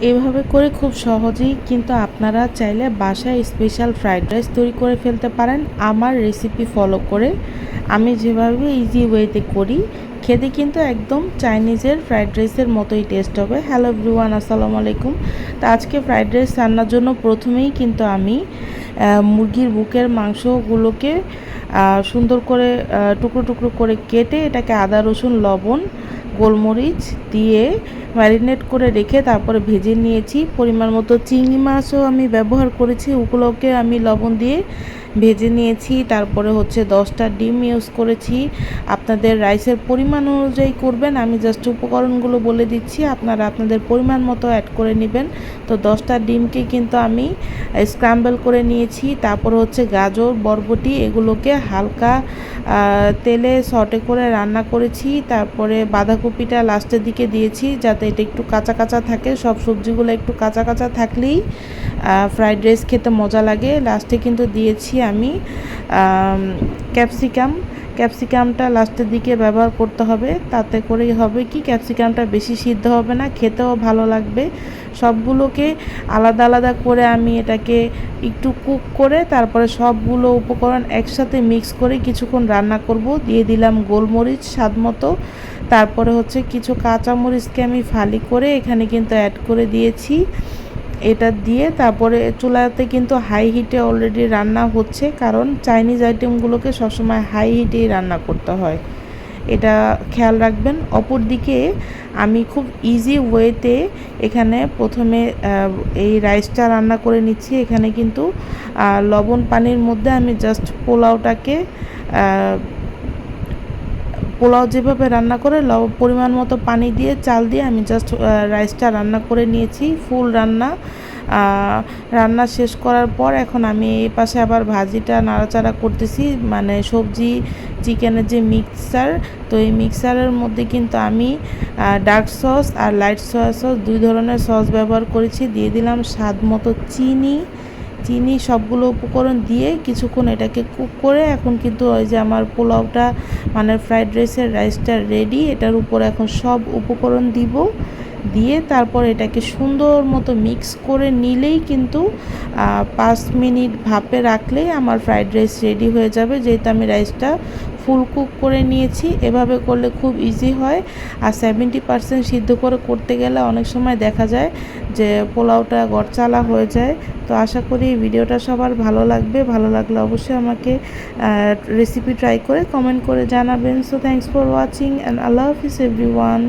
এভাবে করে খুব সহজেই কিন্তু আপনারা চাইলে বাসায় স্পেশাল ফ্রাইড রাইস তৈরি করে ফেলতে পারেন আমার রেসিপি ফলো করে। আমি যেভাবে ইজি ওয়েতে করি, খেতে কিন্তু একদম চাইনিজের ফ্রাইড রাইসের মতোই টেস্ট হবে। হ্যালো এভরিওয়ান, আসসালামু আলাইকুম। তো আজকে ফ্রাইড রাইস রান্নার জন্য প্রথমেই কিন্তু আমি মুরগির বুকের মাংসগুলোকে সুন্দর করে টুকরো টুকরো করে কেটে এটাকে আদা রসুন লবণ গোলমরিচ দিয়ে ম্যারিনেট করে রেখে তারপরে ভেজে নিয়েছি। পরিমাণ মতো চিংড়ি মাছও আমি ব্যবহার করেছি, ওগুলোকে আমি লবণ দিয়ে ভেজে নিয়েছি। তারপরে হচ্ছে 10টা ডিম ইউজ করেছি। আপনাদের রাইসের পরিমাণ অনুযায়ী করবেন, আমি জাস্ট উপকরণগুলো বলে দিচ্ছি, আপনারা আপনাদের পরিমাণ মতো অ্যাড করে নেবেন। তো 10টা ডিমকে কিন্তু আমি স্ক্র্যাম্বল করে নিয়েছি। তারপর হচ্ছে গাজর বরবটি এগুলোকে হালকা তেলে সটে করে রান্না করেছি। তারপরে বাঁধাকপিটা লাস্টের দিকে দিয়েছি যাতে এটা একটু কাঁচা কাঁচা থাকে। সব সবজিগুলো একটু কাঁচা কাঁচা থাকলেই ফ্রাইড রাইস খেতে মজা লাগে। লাস্টে কিন্তু দিয়েছি আমি ক্যাপসিকামটা লাস্টের দিকে ব্যবহার করতে হবে, তাতে করেই হবে কি ক্যাপসিকামটা বেশি সিদ্ধ হবে না, খেতেও ভালো লাগবে। সবগুলোকে আলাদা আলাদা করে আমি এটাকে একটু কুক করে তারপরে সবগুলো উপকরণ একসাথে মিক্স করে কিছুক্ষণ রান্না করব। দিয়ে দিলাম গোলমরিচ স্বাদ মতো, তারপরে হচ্ছে কিছু কাঁচামরিচকে আমি ফালি করে এখানে কিন্তু অ্যাড করে দিয়েছি। এটা দিয়ে তারপরে চুলাতে কিন্তু হাই হিটে অলরেডি রান্না হচ্ছে, কারণ চাইনিজ আইটেমগুলোকে সবসময় হাই হিটেই রান্না করতে হয়, এটা খেয়াল রাখবেন। অপর দিকে আমি খুব ইজি ওয়েতে এখানে প্রথমে এই রাইসটা রান্না করে নিচ্ছি। এখানে কিন্তু লবণ পানির মধ্যে আমি জাস্ট পোলাও যেভাবে রান্না করে পরিমাণ মতো পানি দিয়ে চাল দিয়ে আমি জাস্ট রাইসটা রান্না করে নিয়েছি। ফুল রান্না শেষ করার পর এখন আমি এই পাশে আবার ভাজিটা নাড়াচাড়া করতেছি, মানে সবজি চিকেনের যে মিক্সার, তো এই মিক্সারের মধ্যে কিন্তু আমি ডার্ক সস আর লাইট সয়া সস দুই ধরনের সস ব্যবহার করেছি। দিয়ে দিলাম স্বাদ মতো চিনি সবগুলো উপকরণ দিয়ে কিছুক্ষণ এটাকে কুক করে এখন কিন্তু ওই যে আমার পোলাওটা মানে ফ্রাইড রাইসটা রেডি। এটার উপর এখন সব উপকরণ দিয়ে তারপর এটাকে সুন্দর মতো মিক্স করে নিলেই কিন্তু 5 মিনিট ভাপে রাখলেই আমার ফ্রাইড রাইস রেডি হয়ে যাবে, যেহেতু আমি রাইসটা ফুল কুক করে নিয়েছি। এভাবে করলে খুব ইজি হয়। আর 70% সিদ্ধ করে করতে গেলে অনেক সময় দেখা যায় যে পোলাওটা গড়চালা হয়ে যায়। তো আশা করি ভিডিওটা সবার ভালো লাগবে। ভালো লাগলে অবশ্যই আমাকে রেসিপি ট্রাই করে কমেন্ট করে জানাবেন। So thanks for watching and Allah Hafiz everyone.